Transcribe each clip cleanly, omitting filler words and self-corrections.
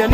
Ya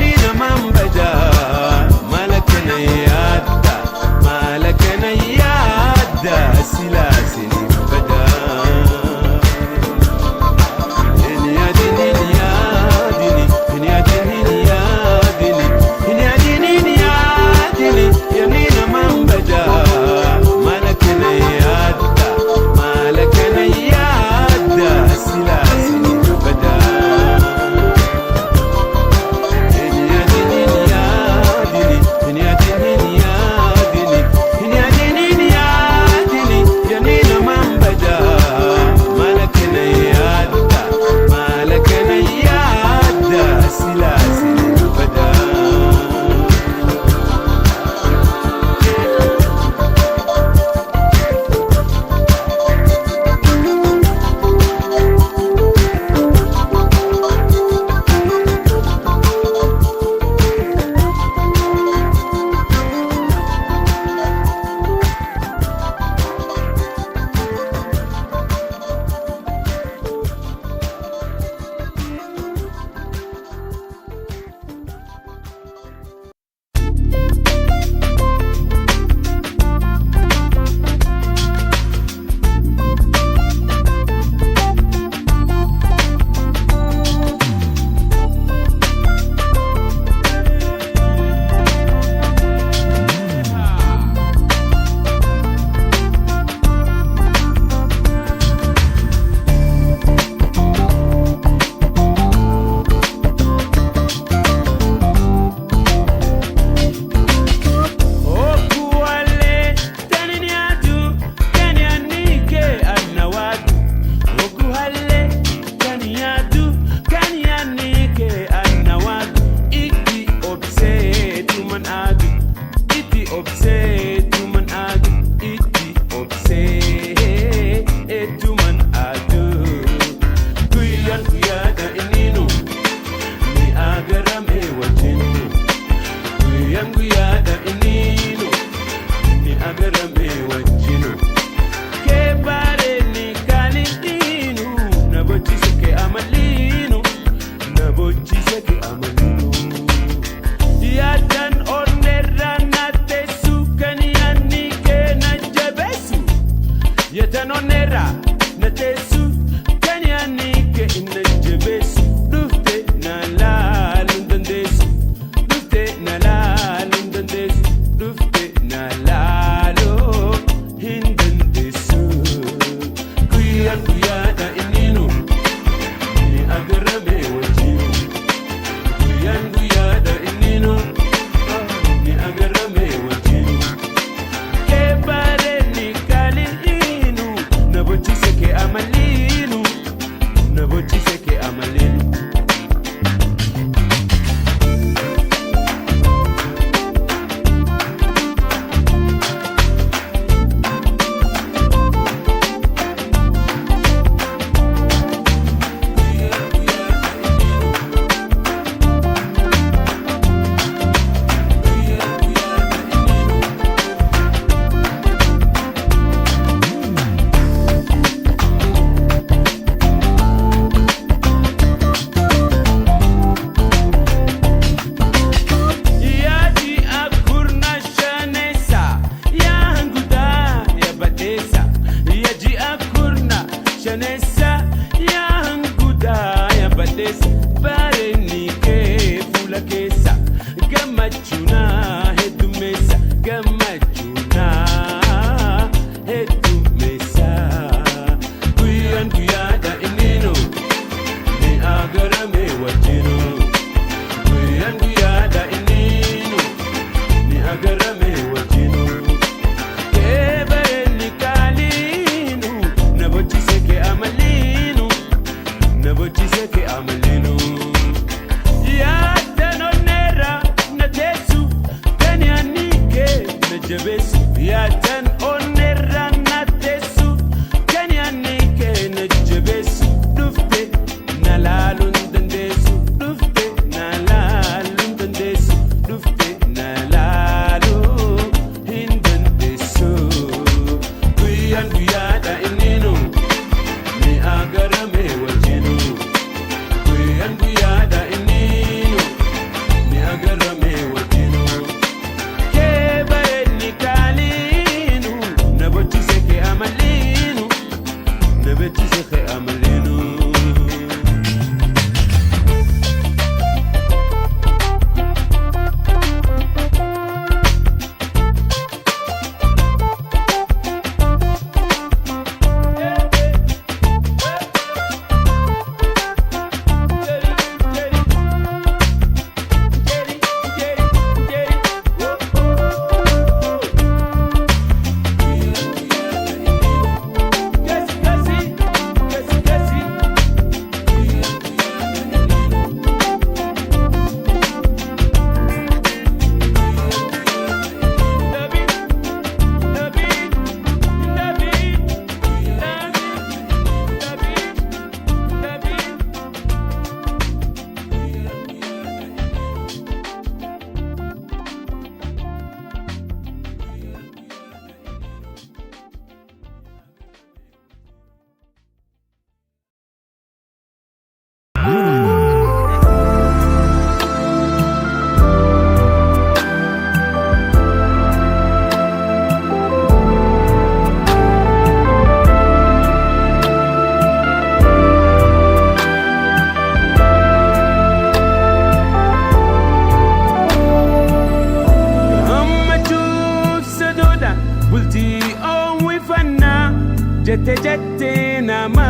jette nama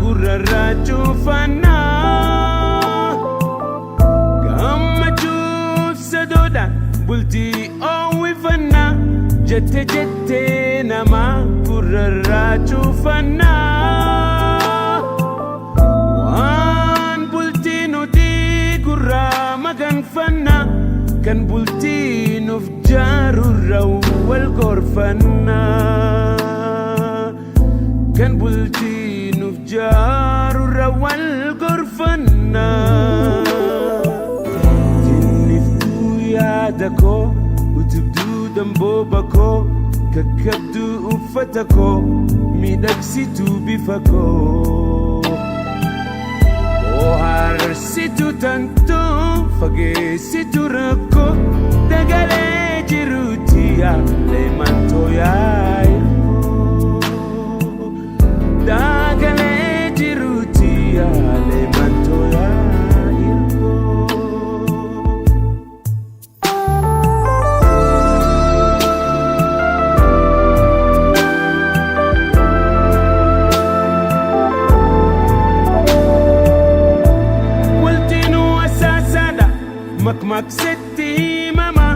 gurrarraachuu fannaa gammachuuf sadoodhaan bultii oowwifannaa jette nama gurrarraachuu fannaa waan bultii nuti gurraa maganfannaa kan bultii nuuf jaarurra wal gorfannaa kan bultii nuuf jaarurra wal gorfannaa tinniftuu yaada koo utubduu dambooba koo kakkabduu uffata koo miidhagsituu bifa koo ohaarsituu tantoo fageessituu rakkoo dagalee jiruuti yaalee mantoo dagalee jiruuti yaalee mantoo waltinuu asaasaadha makmaksetti mama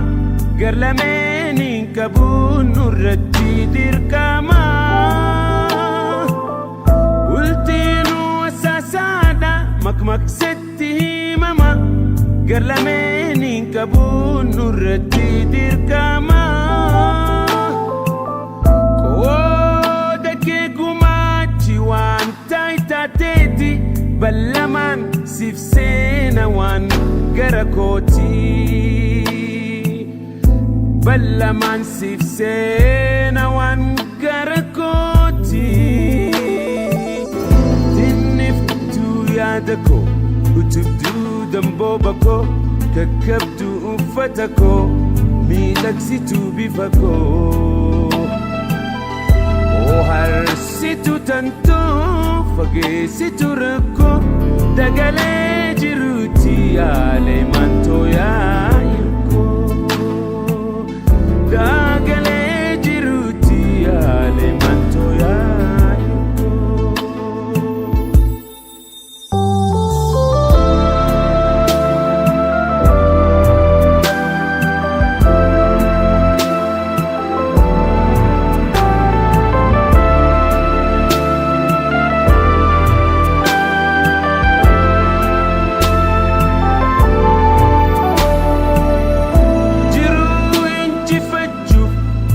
garlameeniin qabuun nurratti dirqama makmaksetti mama garlameeniin qabuun nurratti dirqama qooda kee gumaachi waan taayitaateeti ballamaan siif seena waan gara kooti ballamaan siif seena waan gara kooti yaada koo utubduu dambooba koo kakkabduu uffata koo miidhagsituu bifa koo ohaarsituu tantoo fageessitu rakkoo dagalee jiruuti yaalee mantoo yaa'irkoo dagalee jiruuti yaalee mantoo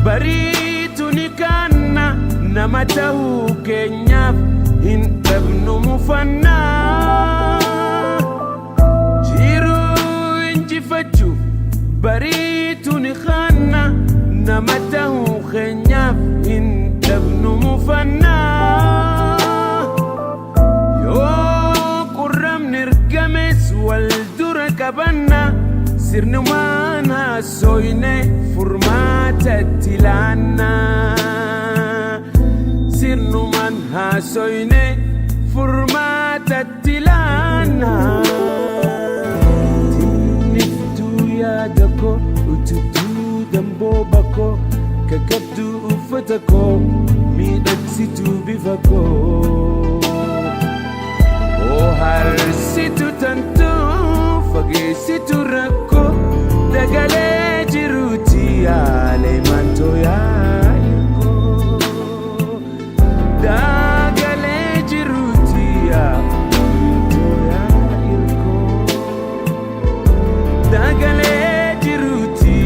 bariitu ni kanna nama ta'uu keenyaaf hin dhabnu mufannaa jiruu injifachuuf bariitu ni kanna nama ta'uu keenyaaf hin dhabnu mufannaa yoo qurramni ergames wal dura qabanna sirnumaan haasoyne furmaatatti laannaa sirnumaan haasoyne furmaatatti laannaa tinniftuu yaada koo utubduu dambooba koo kakabduu uffata koo miidhagsituu bifa koo harsitu tantuu fageessitu rakkoo dagalee jiruuti yaalee mantoo yaa'irkoo dagalee jiruuti mantoo yaa'irkoo dagalee jiruuti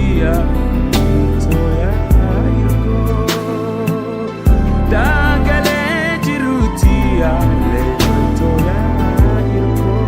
mantoo yaa'irkoo dagalee jiruuti yaalee mantoo yaa'irkoo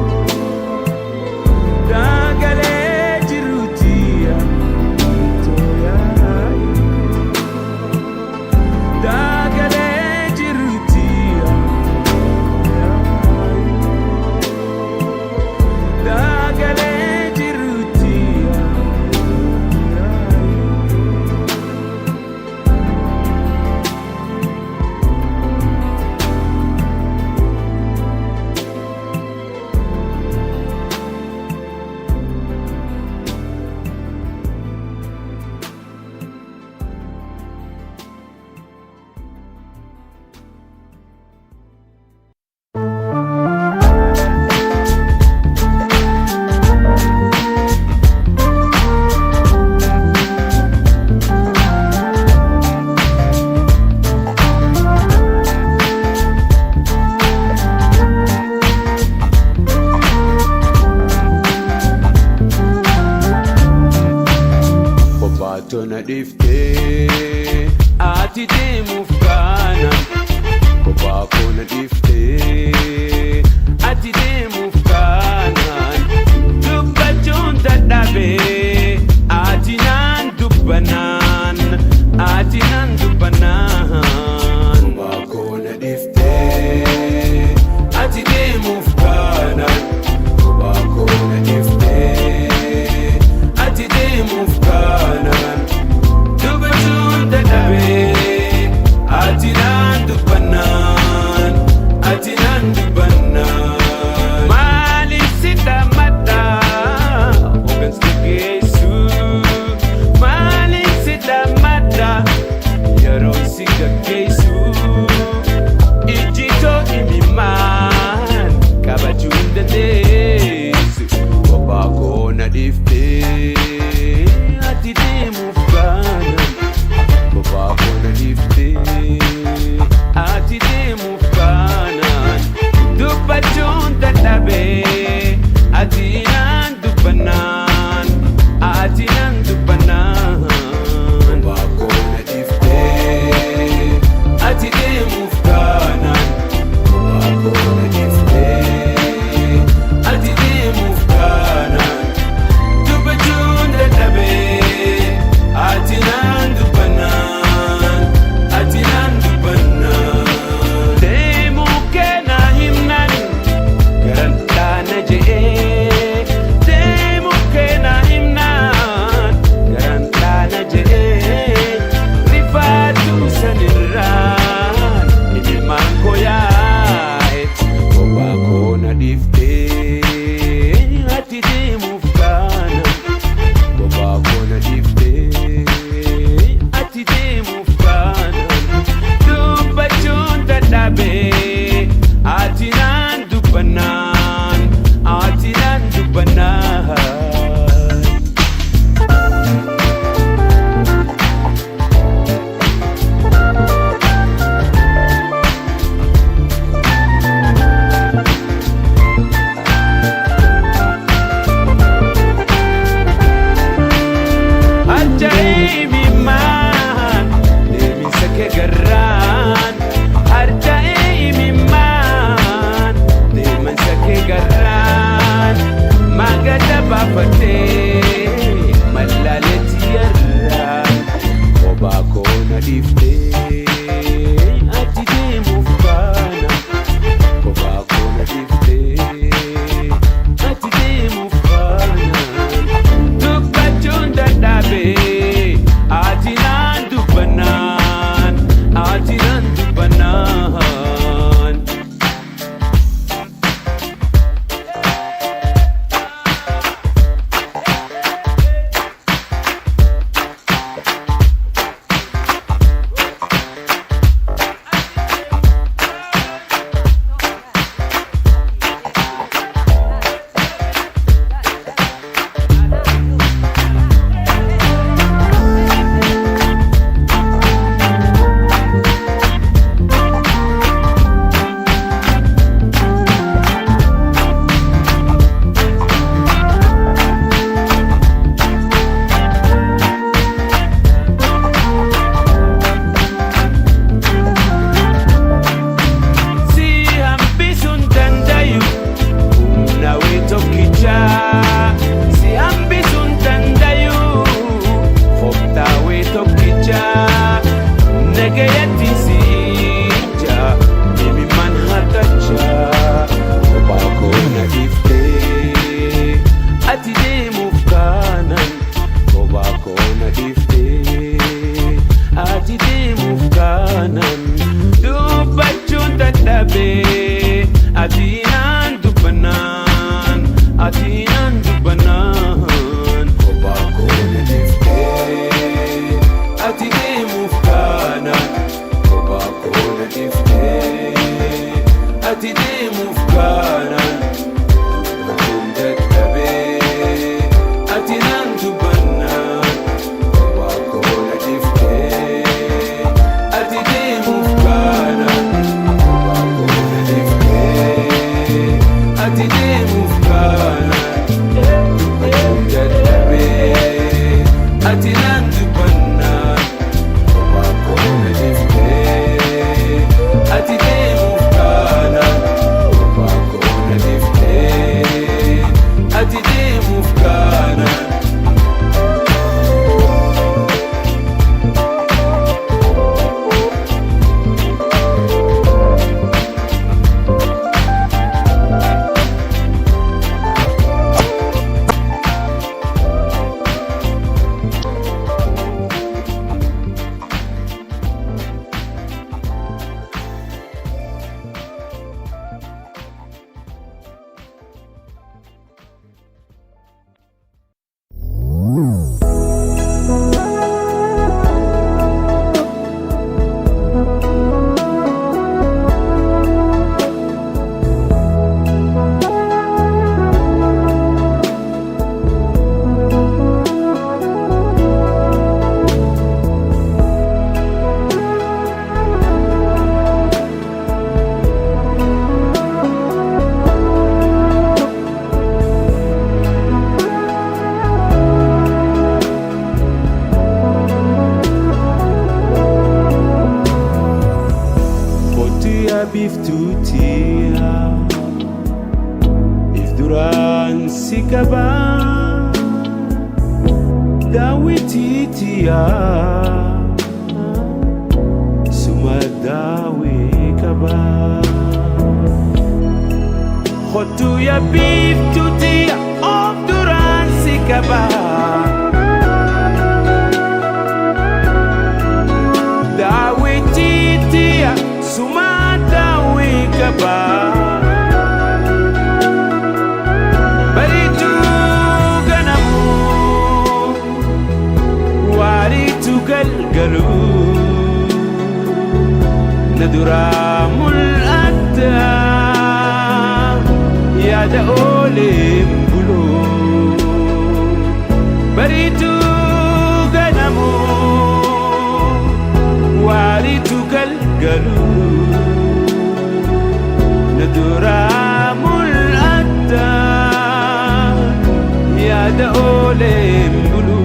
Tona dhiftee ati deemuuf kaana kophaa koona dhiftee ati deemuuf kaanaan dubbachuun dadhabee ati naan dubbanaan ati naan dubbanaan kophaa koona dhiftee ati deemuuf kaanaan kophaa koona dhiftee ati deemuuf kaanaan Ati nan dubbanaan, ati nan dubbanaan. deemuuf gaanaan dubbachuun dadhabee ati naan dubbannaan waa koo na dhiftee ati deemuuf gaanaan waa koo na dhiftee ati deemuuf gaanaan dubbachuun dadhabee ati naan dubbannaan waa koo na dhiftee ati deemuuf gaanaan waa koo na dhiftee ati deemuuf gaanaan. Biftuutiya if duraan si qaba daawwitiitiya suma daawwii qaba kottuya biftuutiya of duraan si qaba daawwitiitiya suma kaba baritu ganamu waritu galgalu nadura mul'atta yaada ooleen bulu baritu ganamu waritu galgalu nadura mul'atta yaada ooleen bulu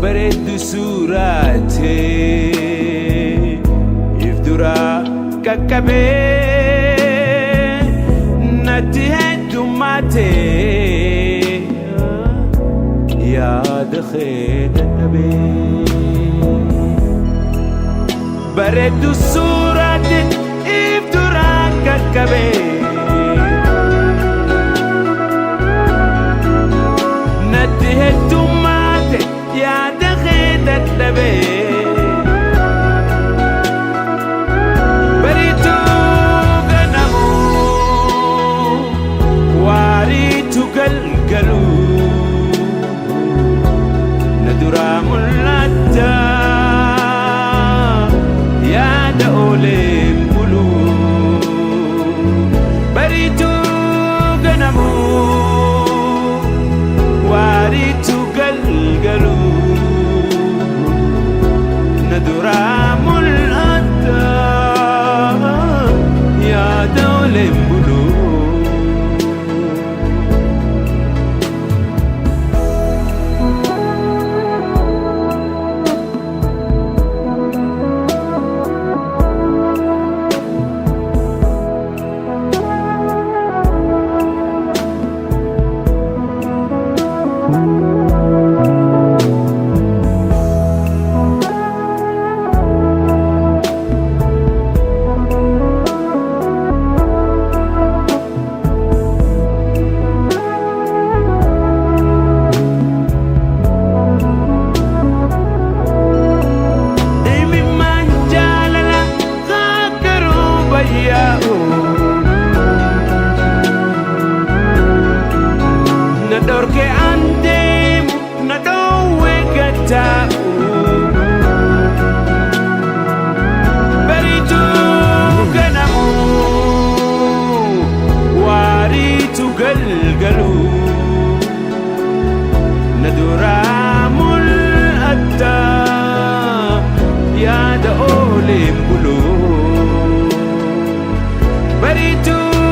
bareeddu suuraatee if dura qaqqabee natti heddummaatee yaada kee dadhabee bareeddu suuraatee if dura qaqqabee natti heddummaate yaada kee dadhabee bariitu ganamu waariitu galgalu nadura mul'atta yaada ooleen bulu bariitu ganamu waariitu yaada ooleen buluu bariituu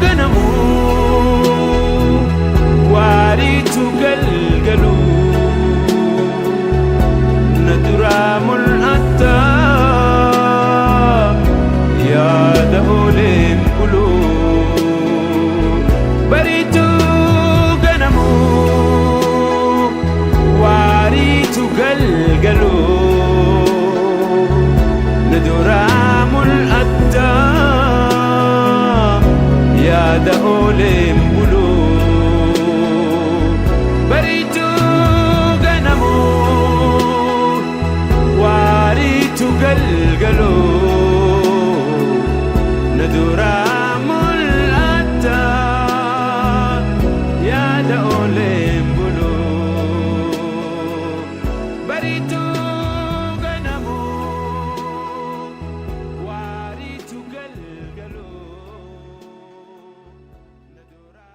ganamuu waariituu galgaluu na duraa mul'atta yaada ooleen buluu bariituu ganamuu waariituu galgaluu na duraa mul'atta yaada ooleen buluu bariituu ganamuu waariituu galgaluu na duraa mul'atta yaada ooleen buluu bariituu ganamuu waariituu galgaluu na duraa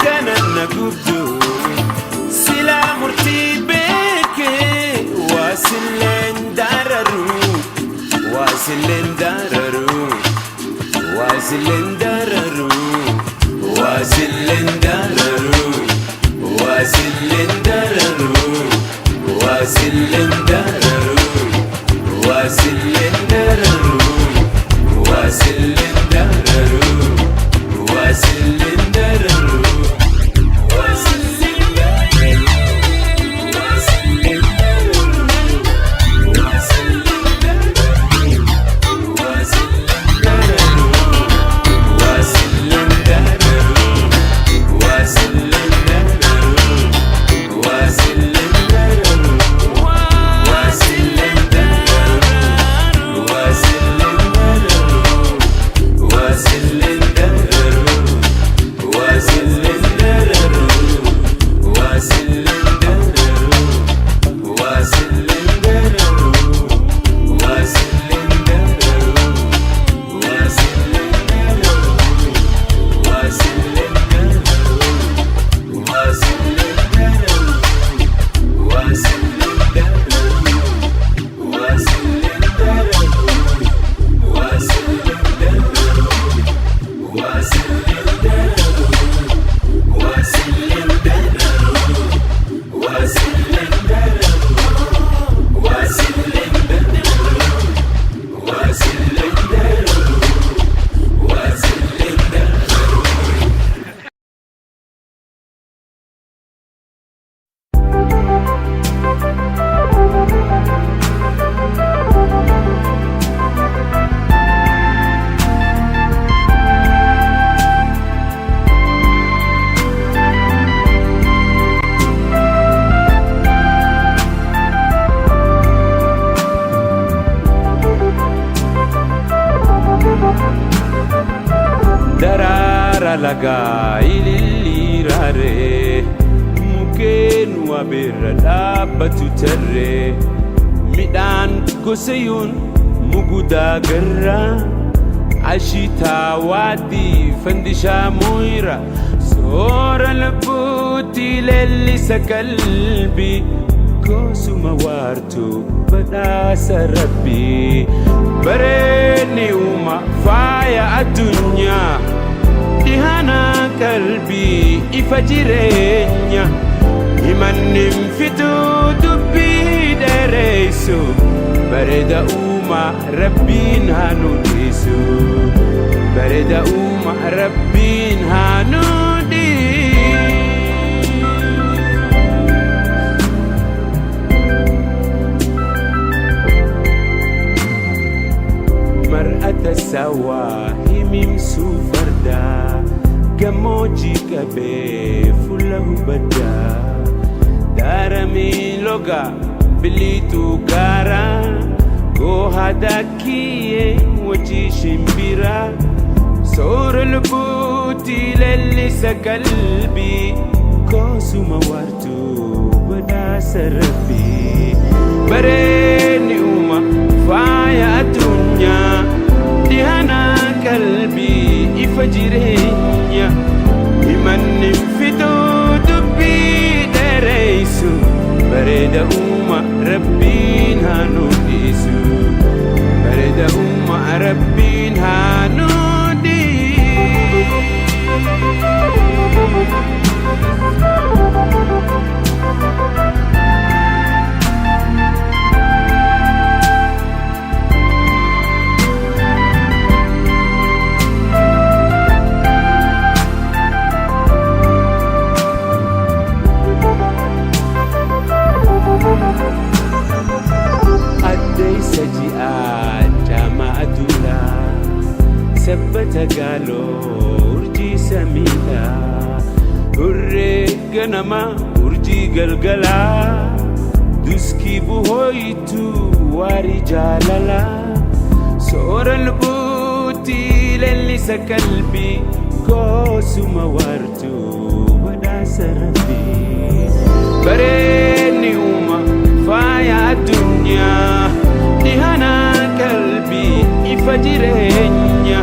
كان نقبدو سلا مرتبك واسلين داررو واسلين داررو واسلين داررو واسلين داررو واسلين داررو واسلين داررو واسلين داررو واسلين داررو واسلين داررو laga ililirare muken wabirra dhabbatu tarre midhaan gosayun muguda garra ashita wadi fandisha moira sora labuti lellisa qalbi kosuma wartu badasa rabbi bareni uma faya adunya dihana qalbi ifajirenya imanim fitu dubbi deresu bareda uma rabbin hanudisu bareda uma rabbin hanudi mar'ata sawahimim sufarda gamoji kabe fulahu bada darami loga bilitu gara go hadakiye waji shimbira sorul buti lellisa qalbi kosuma wartu bada sarbi bareni uma faya dunya dihana qalbi ifajirenya imanim fitu dubbi deresu bareda uma rabbin hanudisu bareda uma rabbin hanudi sabbata galo urji samita urre ganama urji galgala duski buhoitu wari jalala soral buti lellisa qalbi kosuma wartu wada sarabi bareni uma faya dunya dihana qalbi ifajirenya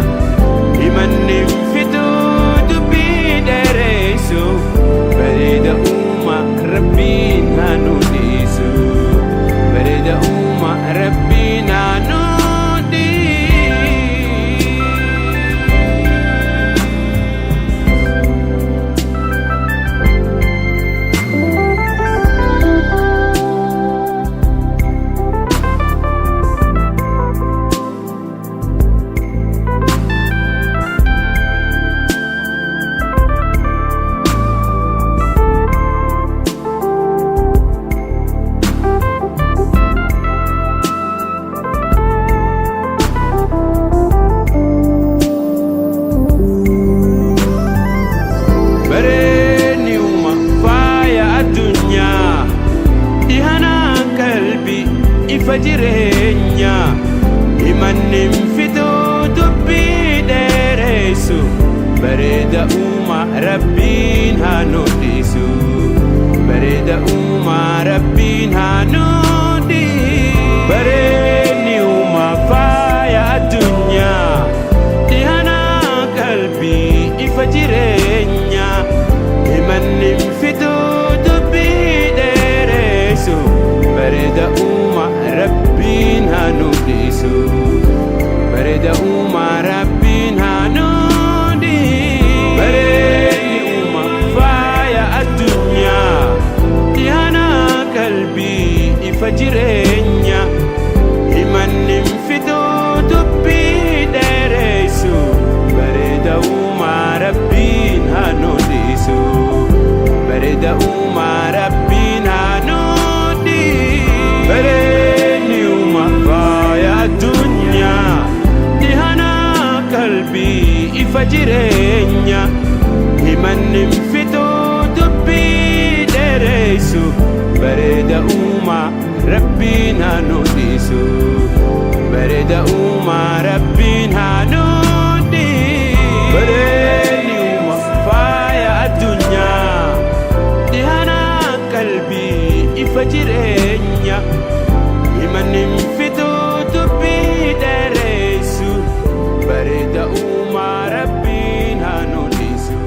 imanim fitu dubbi deresu rabbiin haa nu dhiisu. Bareeda uumaa rabbiin haa nu dhiisu. Bareedni uumaa faaya addunyaa, dhihana qalbii ifa jireenya. Himanni fiduu dubbii dheeressu. Bareeda uumaa rabbiin haa nu dhiisu. Bareeda uumaa rabbiin haa nu dhiisu. Bareedni uumaa faaya addunyaa, dhihana qalbii ifa jireenya. Himanni fiduu dubbii dheeressu. Bareeda uumaa rabbiin haa nu dhiisu. Bareeda uumaa rabbiin haa nu dhiisu. Bareedni uumaa faaya addunyaa, dhihana qalbii ifa jireenya. Himanni fiduu dubbii dheeressu. Bareeda uumaa rabbiin haa nu dhiisu. Bareeda uumaa rabbiin haa nu dhiisu. Bareedni uumaa faaya addunyaa, dhihana qalbii ifa jireenya. Himanni fiduu dubbii dheeressu. Bareeda uumaa rabbiin haa nu dhiisu.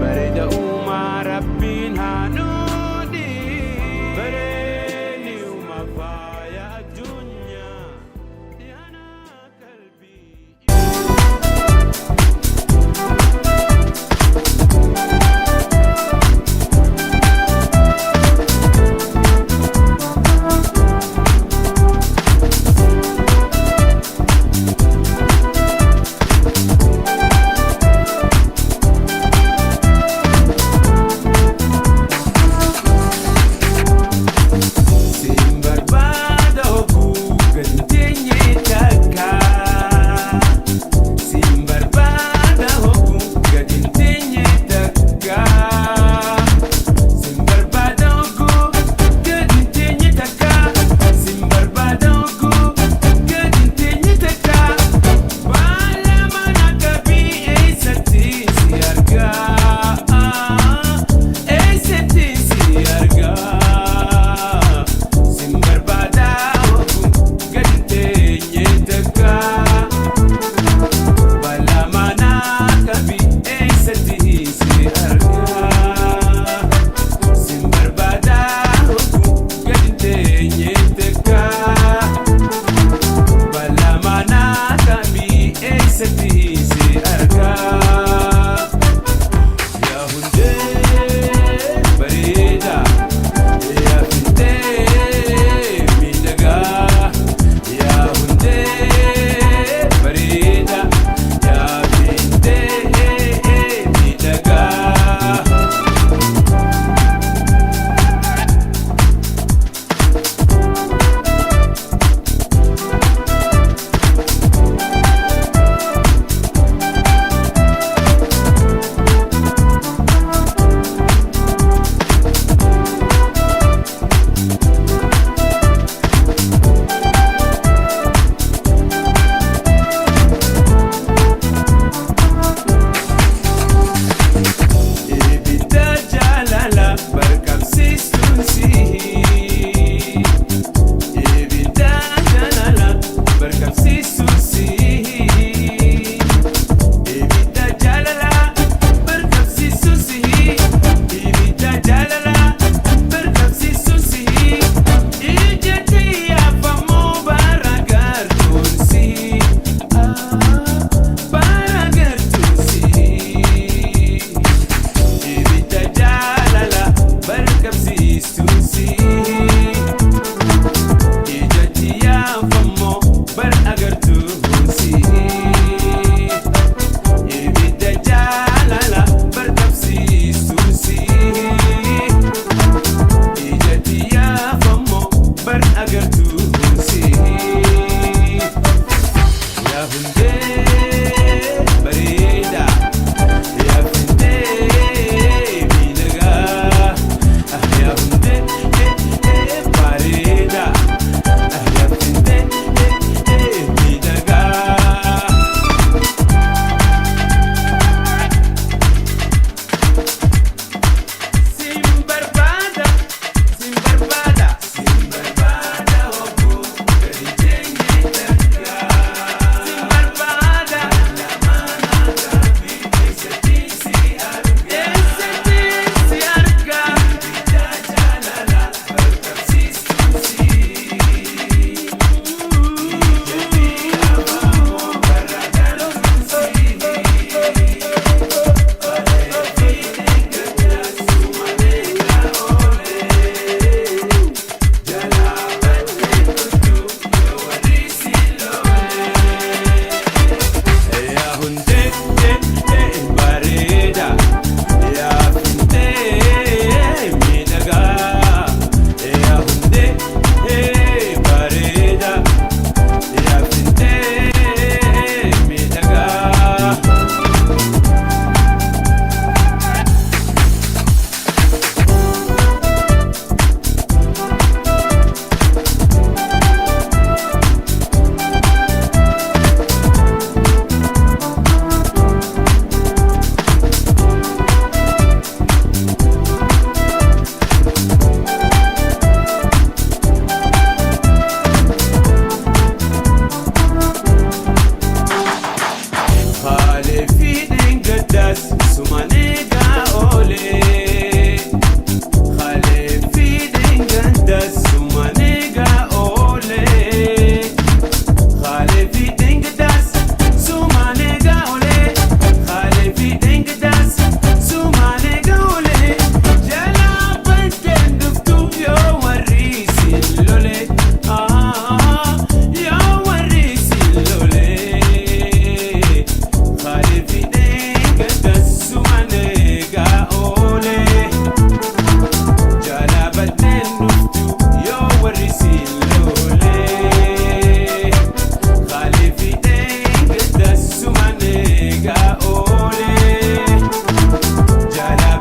Bareeda uumaa rabbiin haa nu dhiisu. Bareedni uumaa faaya addunyaa, dhihana qalbii.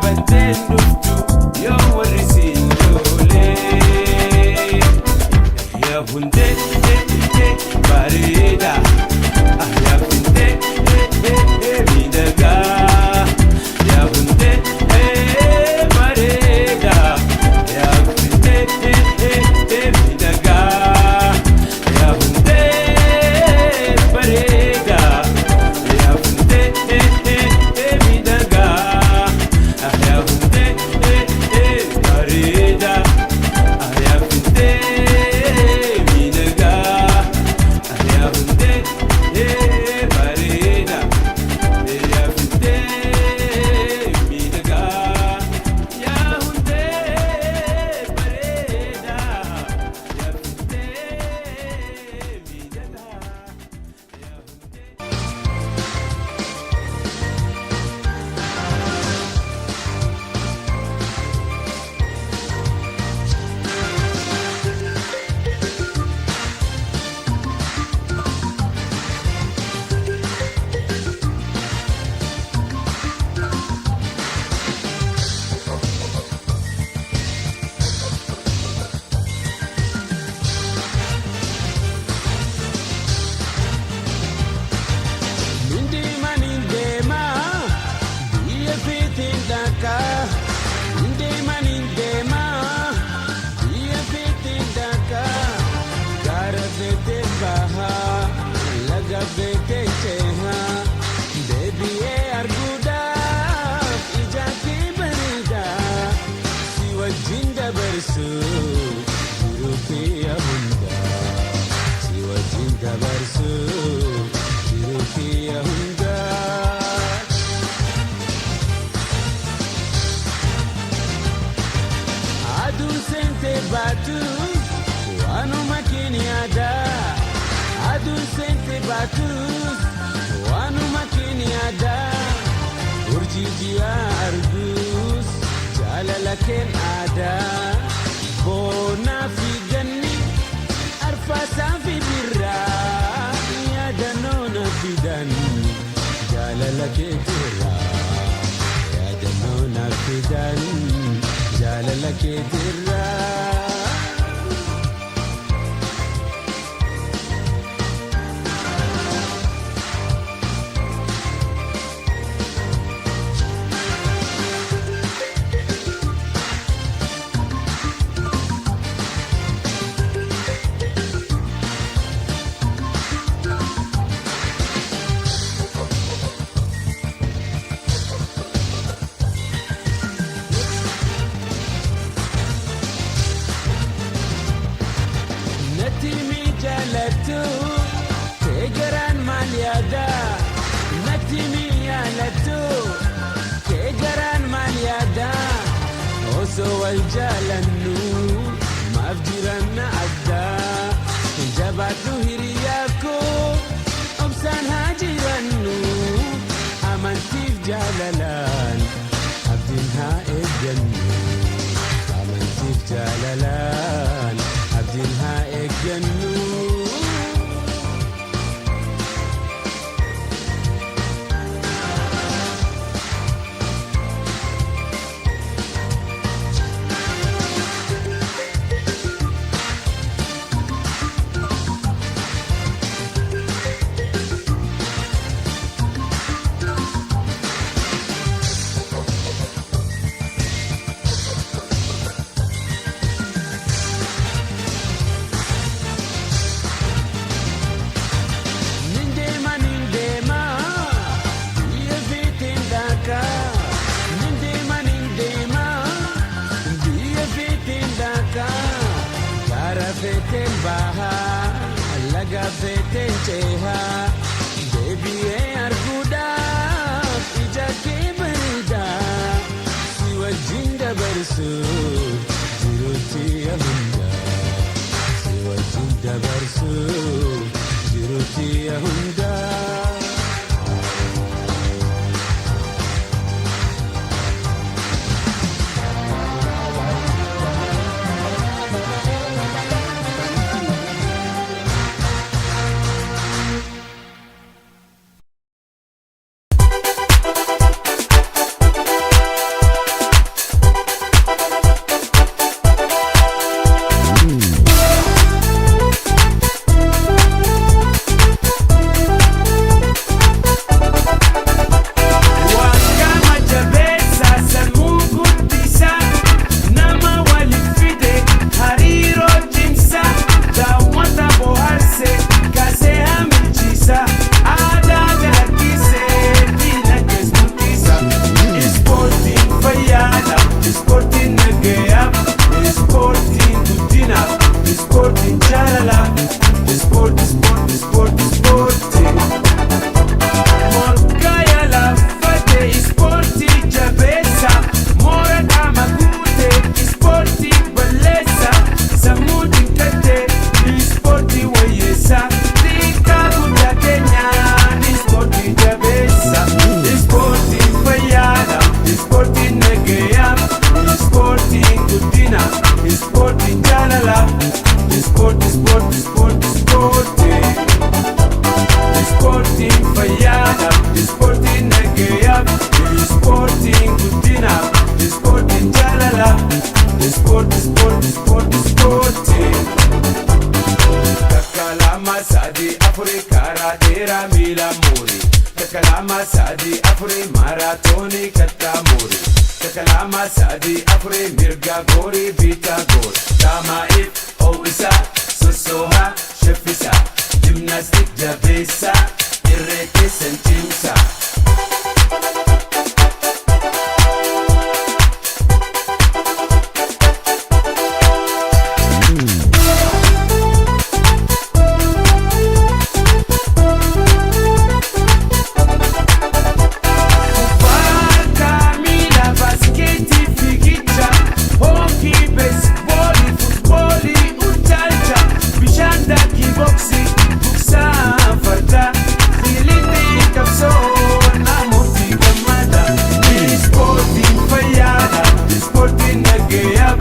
bateen dhuftu yoo warri siin loole yaa hundee bareeda yaa hundee miidhagaa yaa hundee bareeda yaa hundee miidhagaa yaa hundee bareeda yaa hundee miidhagaa yaa hundee bareeda yaa hundee miidhagaa yaa hundee bareeda yaa hundee miidhagaa yaa hundee bareeda yaa hundee miidhagaa yaa hundee Aduu sente baatu waanuma keenyaadha. Aduu sente baatu waanuma keenyaadha. Urjii ji'a arguus jaalala keen aadaa. Boonaa fi ganni arfaasaa fi birraa yaadannoo na fidan jaalala keetirraa yaadannoo na fidan jaalala keetirraa. Natti mi jaalatu keegaraan maal yaada. Natti mi jaalatu keegaraan maal yaada. Osoo wal jaalannu maaf jiranna adda. Jabaadhu hiriyaa koo obsaan haa jirannu. Amantiif jaalalaan abdiin haa eeggannu. Amantiif jaalalaan abdiin haa eeggannu. Feteen bahaa laga feteen cehaa deebi'ee arguudhaaf ija kee bareedaa si wajjin dabarsuuf jiruutti hundaa si wajjin dabarsuuf jiruutti hundaa. ispoortiin nagayaaf, ispoortiin guddinaaf, ispoortiin jaalalaaf, ispoortii, ispoortii, ispoortii, ispoortii. Molkaya lafate ispoortii jabeessa, moora qaama guute ispoortii balleessa, sammuu dinqate ispoortii wayyeessa, xiqqaa guddaa keenyaan ispoortii jabeessa, ispoortiin fayyaadha, ispoortiin nagayaaf, ispoortiin guddinaaf, ispoortiin jaalalaaf, ispoortii, ispoortii, ispoortii, ispoortii. Ispoortiin fayyaadhaaf, ispoortiin nagayaaf, ispoortiin guddinaaf, ispoortiin jaalalaaf, ispoortii, ispoortii, ispoortii, ispoortii. Takka lama sadii afurii karaa dheeraa miila muurii, takka lama sadii afurii maaraatoonii kattaa muurii, takka lama sadii afurii mirga goorii bitaa goori, daamaa'iif ho'isaa sossoohaa shaffisaa. Gymnastic jabeessa, irree keessan cimsa. Kubbaa miila, baaskeetii, fiigicha, hookii, beesboolii, futboolii, utaalcha, bishaan daakii, boksii. Farda, ililii qabsoo namooti gammada. Ispoortiin fayyaadha, ispoortiin nagayaaf,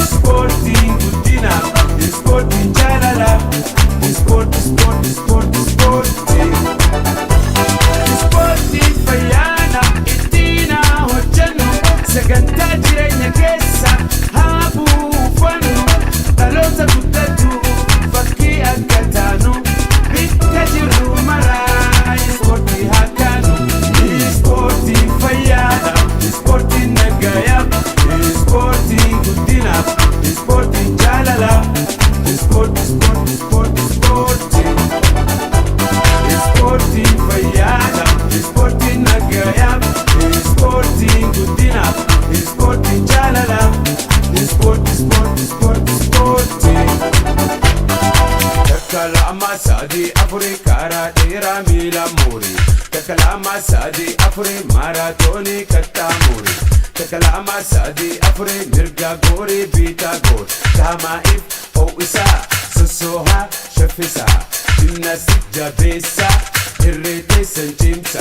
ispoortiin guddinaaf, ispoortiin jaalalaaf, ispoortii, ispoortii, ispoortii, ispoortii. Ispoortiin fayyaadha, ittiin haa hojjennu, sagantaa jireenya keessa haa buufannu, dhaloota guddatu fakkii akka taanu. Kajiru maraa ispoortii hakkaanu, ispoortiin fayyaadhaaf, ispoortiin nagayaaf, ispoortiin guddinaaf, ispoortiin jaalalaaf, ispoortii, ispoortii, ispoortii, ispoortii. Ispoortiin fayyaadhaaf, ispoortiin nagayaaf, ispoortiin guddinaaf, ispoortiin jaalalaaf, ispoortii, ispoortii, ispoortii, ispoortii. Takka lama sadii afurii karaa dheeraa miila muurii, takka lama sadii afurii maaraatoonii kattaa muurii, takka lama sadii afurii mirga goorii bitaa goori, daamaa'iif ho'isaa sossoohaa shaffisaa. Gymnastic jabeessa, irree keessan cimsa.